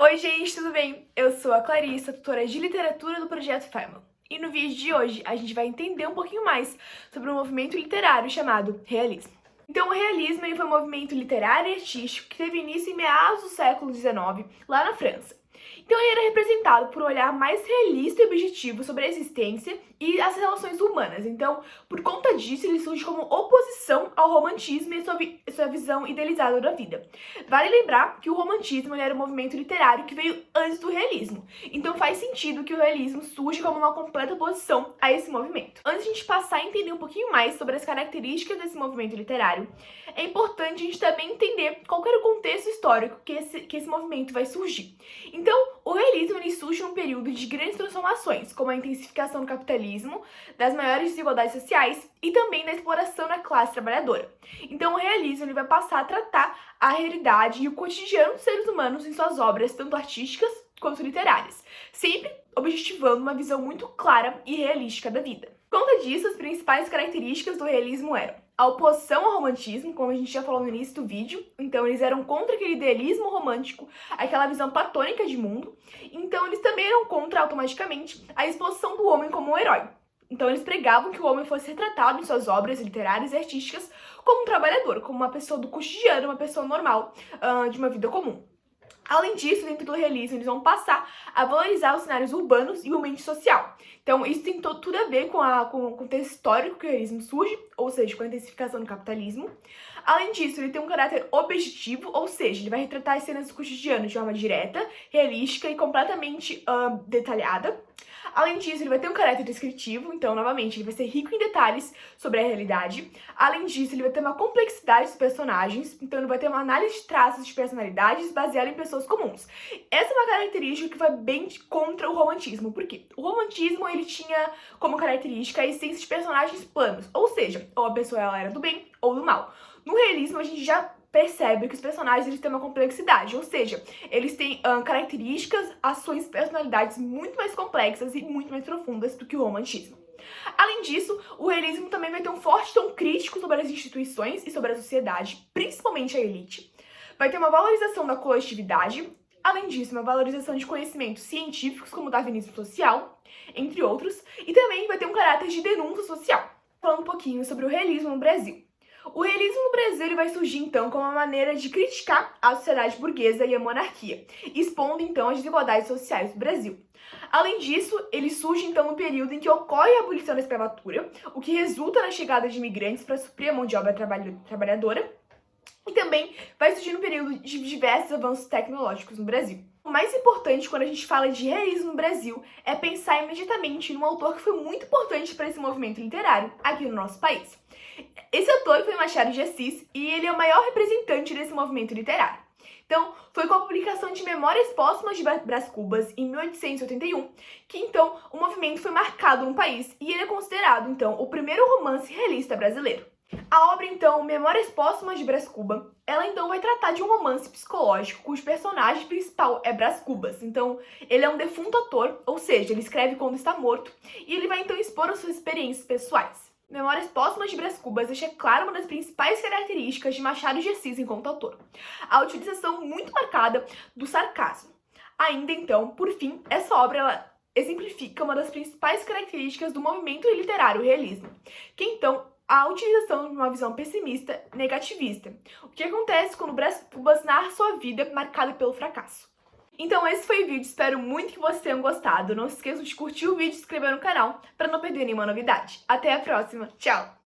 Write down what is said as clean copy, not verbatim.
Oi gente, tudo bem? Eu sou a Clarissa, tutora de literatura do Projeto Family. E no vídeo de hoje a gente vai entender um pouquinho mais sobre um movimento literário chamado realismo. Então o realismo foi um movimento literário e artístico que teve início em meados do século XIX, lá na França. Então ele era representado por um olhar mais realista e objetivo sobre a existência e as relações humanas. Então, por conta disso, ele surge como oposição ao romantismo e sua visão idealizada da vida. Vale lembrar que o romantismo era um movimento literário que veio antes do realismo. Então faz sentido que o realismo surge como uma completa oposição a esse movimento. Antes de a gente passar a entender um pouquinho mais sobre as características desse movimento literário, é importante a gente também entender qual era o contexto histórico que esse movimento vai surgir. Então, o realismo ele surge num período de grandes transformações, como a intensificação do capitalismo, das maiores desigualdades sociais e também da exploração da classe trabalhadora. Então, o realismo ele vai passar a tratar a realidade e o cotidiano dos seres humanos em suas obras, tanto artísticas quanto literárias, sempre objetivando uma visão muito clara e realística da vida. Por conta disso, as principais características do realismo eram a oposição ao romantismo, como a gente já falou no início do vídeo. Então eles eram contra aquele idealismo romântico, aquela visão platônica de mundo. Então eles também eram contra, automaticamente, a exposição do homem como um herói. Então eles pregavam que o homem fosse retratado em suas obras literárias e artísticas como um trabalhador, como uma pessoa do cotidiano, uma pessoa normal, de uma vida comum. Além disso, dentro do realismo, eles vão passar a valorizar os cenários urbanos e o ambiente social. Então, isso tem tudo a ver com o contexto histórico que o realismo surge, ou seja, com a intensificação do capitalismo. Além disso, ele tem um caráter objetivo, ou seja, ele vai retratar as cenas do cotidiano de forma direta, realística e completamente detalhada. Além disso, ele vai ter um caráter descritivo, então, novamente, ele vai ser rico em detalhes sobre a realidade. Além disso, ele vai ter uma complexidade dos personagens, então ele vai ter uma análise de traços de personalidades baseada em pessoas comuns. Essa é uma característica que vai bem contra o romantismo, porque o romantismo, ele tinha como característica a essência de personagens planos, ou seja, ou a pessoa ela era do bem ou do mal. No realismo, a gente já percebe que os personagens eles têm uma complexidade, ou seja, eles têm características, ações, personalidades muito mais complexas e muito mais profundas do que o romantismo. Além disso, o realismo também vai ter um forte tom crítico sobre as instituições e sobre a sociedade, principalmente a elite. Vai ter uma valorização da coletividade, além disso, uma valorização de conhecimentos científicos como o darwinismo social, entre outros, e também vai ter um caráter de denúncia social. Falando um pouquinho sobre o realismo no Brasil. O realismo no Brasil ele vai surgir, então, como uma maneira de criticar a sociedade burguesa e a monarquia, expondo, então, as desigualdades sociais do Brasil. Além disso, ele surge, então, no período em que ocorre a abolição da escravatura, o que resulta na chegada de imigrantes para suprir a mão de obra trabalhadora, e também vai surgir no período de diversos avanços tecnológicos no Brasil. O mais importante quando a gente fala de realismo no Brasil é pensar imediatamente num autor que foi muito importante para esse movimento literário aqui no nosso país. Esse autor foi Machado de Assis e ele é o maior representante desse movimento literário. Então, foi com a publicação de Memórias Póstumas de Brás Cubas, em 1881, que então o movimento foi marcado no país e ele é considerado, então, o primeiro romance realista brasileiro. A obra, então, Memórias Póstumas de Brás Cubas, ela então vai tratar de um romance psicológico cujo personagem principal é Brás Cubas. Então, ele é um defunto ator, ou seja, ele escreve quando está morto, e ele vai então expor as suas experiências pessoais. Memórias Póstumas de Brás Cubas deixa claro uma das principais características de Machado de Assis enquanto autor, a utilização muito marcada do sarcasmo. Ainda então, por fim, essa obra ela exemplifica uma das principais características do movimento literário realismo, que então a utilização de uma visão pessimista, negativista. O que acontece quando Brás Cubas narra sua vida marcada pelo fracasso. Então esse foi o vídeo, espero muito que vocês tenham gostado. Não se esqueçam de curtir o vídeo e se inscrever no canal para não perder nenhuma novidade. Até a próxima, tchau!